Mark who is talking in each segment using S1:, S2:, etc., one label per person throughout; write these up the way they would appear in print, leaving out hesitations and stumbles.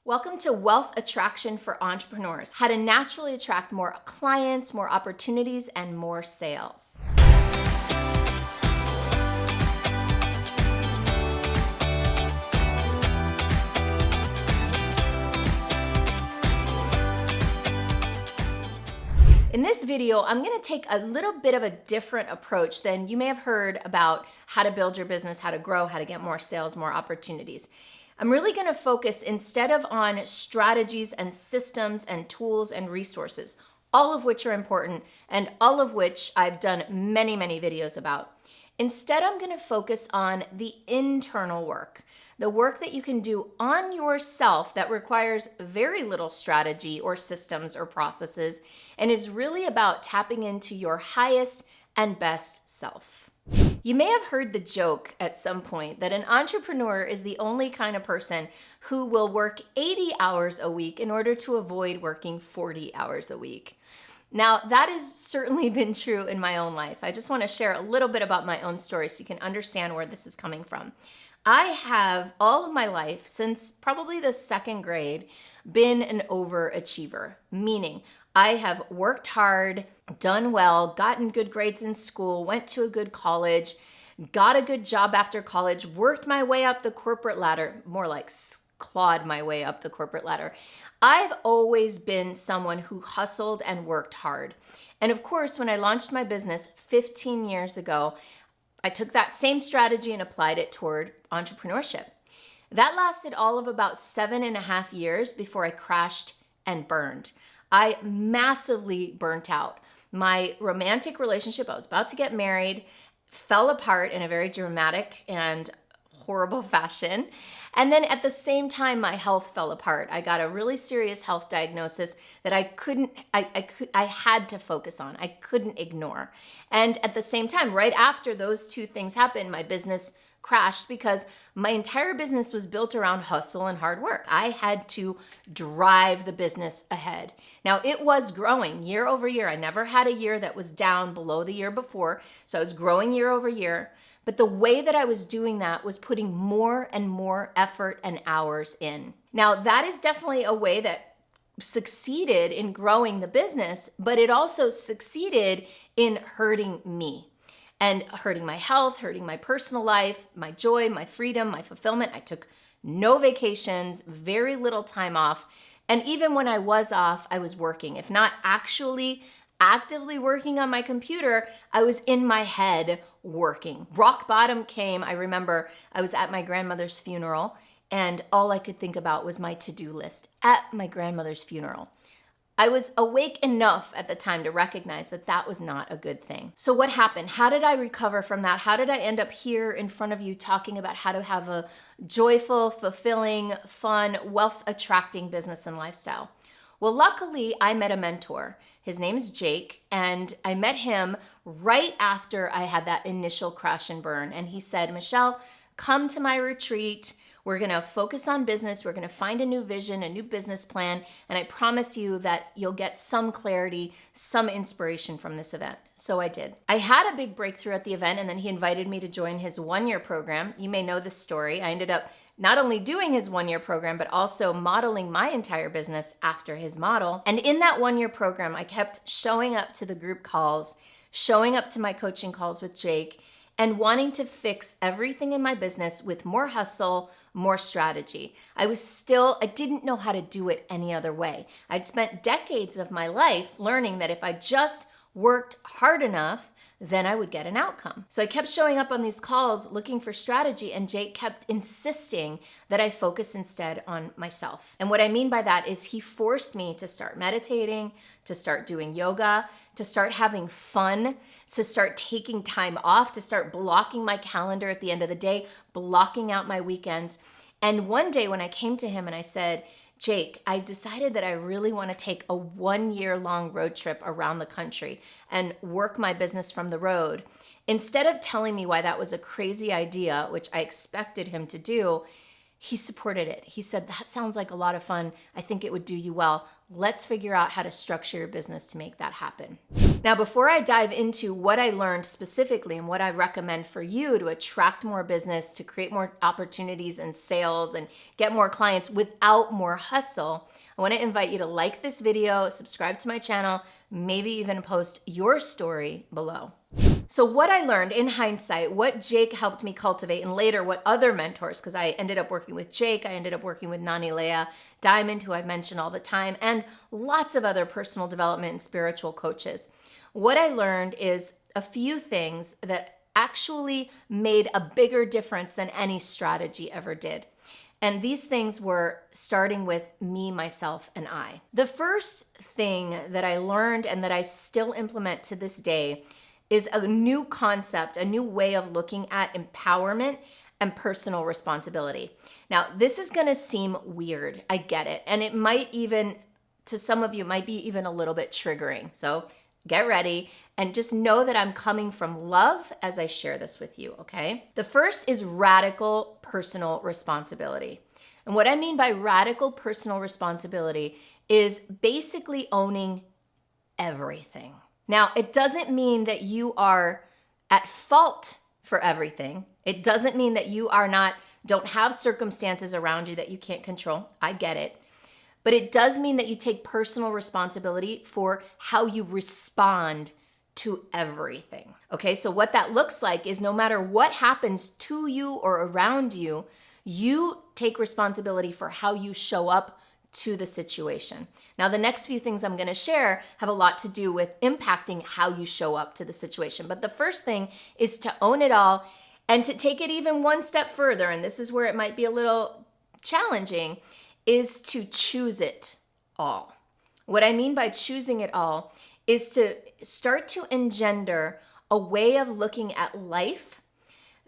S1: Welcome to Wealth Attraction for Entrepreneurs, how to naturally attract more clients, more opportunities, and more sales. In this video, I'm going to take a little bit of a different approach than you may have heard about how to build your business, how to grow, how to get more sales, more opportunities. I'm really going to focus instead of on strategies and systems and tools and resources, all of which are important and all of which I've done many, many videos about. Instead, I'm going to focus on the internal work, the work that you can do on yourself that requires very little strategy or systems or processes and is really about tapping into your highest and best self. You may have heard the joke at some point that an entrepreneur is the only kind of person who will work 80 hours a week in order to avoid working 40 hours a week. Now, that has certainly been true in my own life. I just want to share a little bit about my own story so you can understand where this is coming from. I have all of my life, since probably the second grade, been an overachiever, meaning I have worked hard, done well, gotten good grades in school, went to a good college, got a good job after college, worked my way up the corporate ladder, more like clawed my way up the corporate ladder. I've always been someone who hustled and worked hard. And of course, when I launched my business 15 years ago, I took that same strategy and applied it toward entrepreneurship. That lasted all of about 7.5 years before I crashed and burned. I massively burnt out. My romantic relationship, I was about to get married, fell apart in a very dramatic and horrible fashion. And then at the same time, my health fell apart. I got a really serious health diagnosis that I had to focus on. I couldn't ignore. And at the same time, right after those two things happened, my business crashed because my entire business was built around hustle and hard work. I had to drive the business ahead. Now, it was growing year over year. I never had a year that was down below the year before. So I was growing year over year. But the way that I was doing that was putting more and more effort and hours in. Now, that is definitely a way that succeeded in growing the business, but it also succeeded in hurting me and hurting my health, hurting my personal life, my joy, my freedom, my fulfillment. I took no vacations, very little time off. And even when I was off, I was working. If not actually actively working on my computer, I was in my head working. Rock bottom came. I remember I was at my grandmother's funeral and all I could think about was my to-do list at my grandmother's funeral. I was awake enough at the time to recognize that that was not a good thing. So what happened? How did I recover from that? How did I end up here in front of you talking about how to have a joyful, fulfilling, fun, wealth-attracting business and lifestyle? Well, luckily, I met a mentor. His name is Jake, and I met him right after I had that initial crash and burn. And he said, Michelle, come to my retreat. We're going to focus on business. We're going to find a new vision, a new business plan. And I promise you that you'll get some clarity, some inspiration from this event. So I did. I had a big breakthrough at the event, and then he invited me to join his one-year program. You may know this story. I ended up not only doing his one-year program, but also modeling my entire business after his model. And in that one-year program, I kept showing up to the group calls, showing up to my coaching calls with Jake, and wanting to fix everything in my business with more hustle, more strategy. I didn't know how to do it any other way. I'd spent decades of my life learning that if I just worked hard enough, then I would get an outcome. So I kept showing up on these calls looking for strategy, and Jake kept insisting that I focus instead on myself. And what I mean by that is he forced me to start meditating, to start doing yoga, to start having fun, to start taking time off, to start blocking my calendar at the end of the day, blocking out my weekends. And one day when I came to him and I said, Jake, I decided that I really want to take a 1-year-long road trip around the country and work my business from the road. Instead of telling me why that was a crazy idea, which I expected him to do, he supported it. He said, that sounds like a lot of fun. I think it would do you well. Let's figure out how to structure your business to make that happen. Now, before I dive into what I learned specifically and what I recommend for you to attract more business, to create more opportunities and sales and get more clients without more hustle, I want to invite you to like this video, subscribe to my channel, maybe even post your story below. So what I learned in hindsight, what Jake helped me cultivate, and later what other mentors, because I ended up working with Jake, I ended up working with Nani Leah Diamond, who I've mentioned all the time, and lots of other personal development and spiritual coaches. What I learned is a few things that actually made a bigger difference than any strategy ever did. And these things were starting with me, myself, and I. The first thing that I learned and that I still implement to this day is a new concept, a new way of looking at empowerment and personal responsibility. Now, this is gonna seem weird, I get it. And it might even, to some of you, might be even a little bit triggering. So get ready and just know that I'm coming from love as I share this with you, okay? The first is radical personal responsibility. And what I mean by radical personal responsibility is basically owning everything. Now, it doesn't mean that you are at fault for everything. It doesn't mean that you don't have circumstances around you that you can't control. I get it. But it does mean that you take personal responsibility for how you respond to everything. Okay, so what that looks like is no matter what happens to you or around you, you take responsibility for how you show up to the situation. Now, the next few things I'm going to share have a lot to do with impacting how you show up to the situation. But the first thing is to own it all and to take it even one step further, and this is where it might be a little challenging, is to choose it all. What I mean by choosing it all is to start to engender a way of looking at life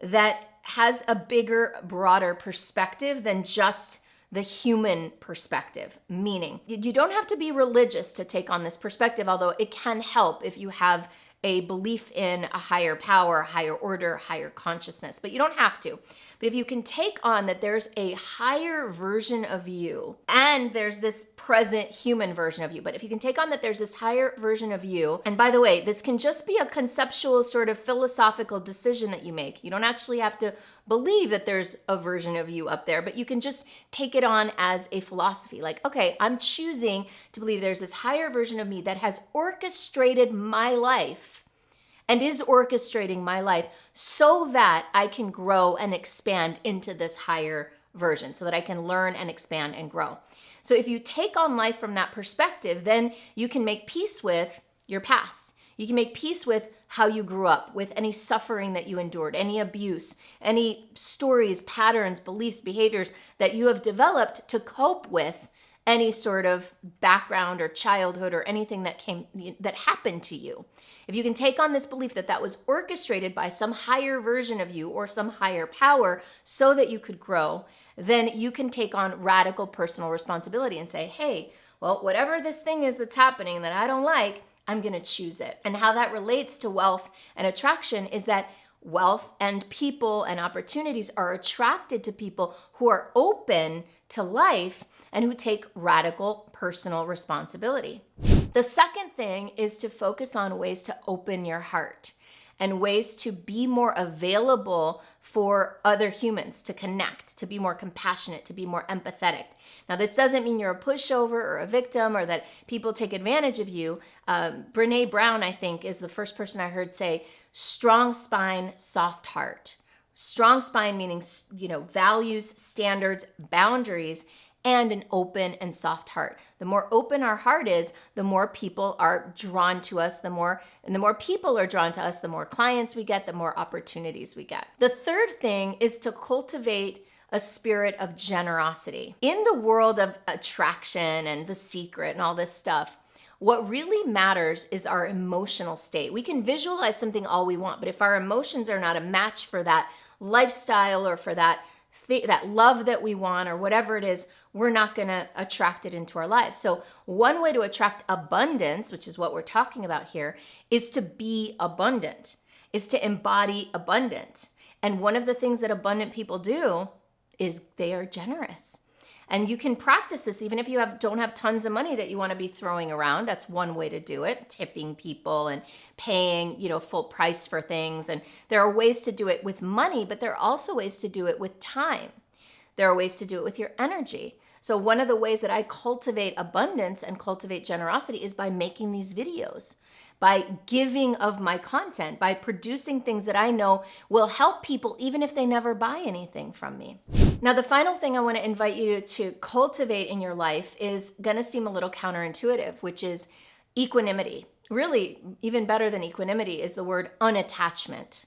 S1: that has a bigger, broader perspective than just the human perspective. Meaning, you don't have to be religious to take on this perspective, although it can help if you have a belief in a higher power, higher order, higher consciousness, but you don't have to. But if you can take on that there's a higher version of you and there's this present human version of you, but if you can take on that there's this higher version of you, and by the way, this can just be a conceptual sort of philosophical decision that you make. You don't actually have to believe that there's a version of you up there, but you can just take it on as a philosophy. Like, okay, I'm choosing to believe there's this higher version of me that has orchestrated my life and is orchestrating my life so that I can grow and expand into this higher version, so that I can learn and expand and grow. So if you take on life from that perspective, then you can make peace with your past. You can make peace with how you grew up, with any suffering that you endured, any abuse, any stories, patterns, beliefs, behaviors that you have developed to cope with any sort of background or childhood or anything that happened to you. If you can take on this belief that that was orchestrated by some higher version of you or some higher power so that you could grow, then you can take on radical personal responsibility and say, hey, well, whatever this thing is that's happening that I don't like, I'm going to choose it. And how that relates to wealth and attraction is that wealth and people and opportunities are attracted to people who are open to life and who take radical personal responsibility. The second thing is to focus on ways to open your heart and ways to be more available for other humans, to connect, to be more compassionate, to be more empathetic. Now, this doesn't mean you're a pushover or a victim or that people take advantage of you. Brene Brown, I think, is the first person I heard say, strong spine, soft heart. Strong spine meaning, values, standards, boundaries, and an open and soft heart. The more open our heart is, the more people are drawn to us, the more people are drawn to us, the more clients we get, the more opportunities we get. The third thing is to cultivate a spirit of generosity. In the world of attraction and The Secret and all this stuff, what really matters is our emotional state. We can visualize something all we want, but if our emotions are not a match for that lifestyle or for that love that we want or whatever it is, we're not going to attract it into our lives. So one way to attract abundance, which is what we're talking about here, is to be abundant, is to embody abundance. And one of the things that abundant people do is they are generous. And you can practice this even if you don't have tons of money that you want to be throwing around. That's one way to do it, tipping people and paying, full price for things. And there are ways to do it with money, but there are also ways to do it with time. There are ways to do it with your energy. So one of the ways that I cultivate abundance and cultivate generosity is by making these videos, by giving of my content, by producing things that I know will help people even if they never buy anything from me. Now, the final thing I want to invite you to cultivate in your life is going to seem a little counterintuitive, which is equanimity. Really, even better than equanimity is the word unattachment.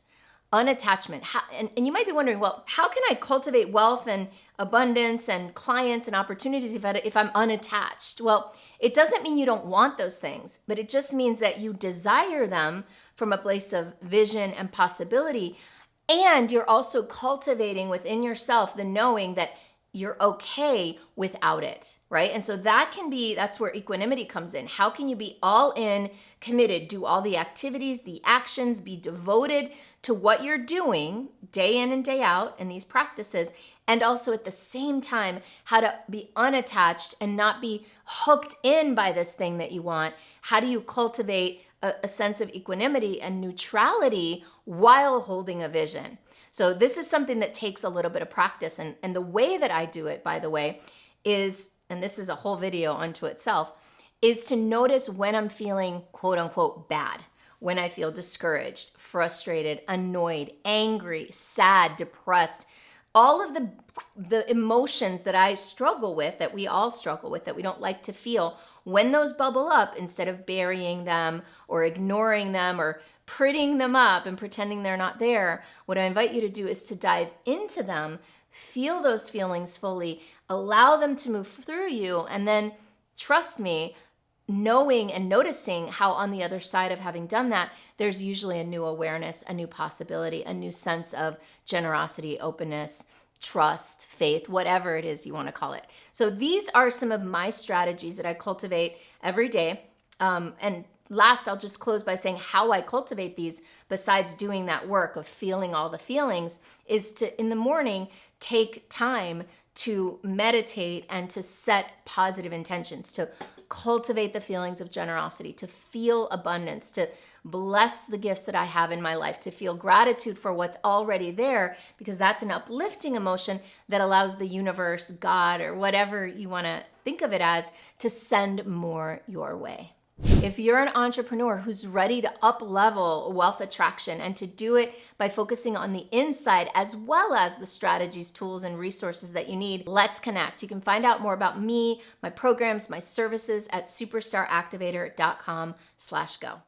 S1: Unattachment. And you might be wondering, well, how can I cultivate wealth and abundance and clients and opportunities if I'm unattached? Well, it doesn't mean you don't want those things, but it just means that you desire them from a place of vision and possibility. And you're also cultivating within yourself the knowing that you're okay without it, right? And so that's where equanimity comes in. How can you be all in, committed, do all the activities, the actions, be devoted to what you're doing day in and day out in these practices, and also at the same time, how to be unattached and not be hooked in by this thing that you want? How do you cultivate a sense of equanimity and neutrality while holding a vision? So this is something that takes a little bit of practice. And the way that I do it, by the way, is, and this is a whole video unto itself, is to notice when I'm feeling quote unquote bad, when I feel discouraged, frustrated, annoyed, angry, sad, depressed, all of the emotions that I struggle with, that we all struggle with, that we don't like to feel, when those bubble up, instead of burying them or ignoring them or prettying them up and pretending they're not there, what I invite you to do is to dive into them, feel those feelings fully, allow them to move through you, and then trust me, knowing and noticing how on the other side of having done that, there's usually a new awareness, a new possibility, a new sense of generosity, openness, trust, faith, whatever it is you want to call it. So these are some of my strategies that I cultivate every day. And last, I'll just close by saying how I cultivate these, besides doing that work of feeling all the feelings, is to, in the morning, take time to meditate and to set positive intentions, to cultivate the feelings of generosity, to feel abundance, to bless the gifts that I have in my life, to feel gratitude for what's already there, because that's an uplifting emotion that allows the universe, God, or whatever you want to think of it as, to send more your way. If you're an entrepreneur who's ready to up-level wealth attraction and to do it by focusing on the inside as well as the strategies, tools, and resources that you need, let's connect. You can find out more about me, my programs, my services at superstaractivator.com/go.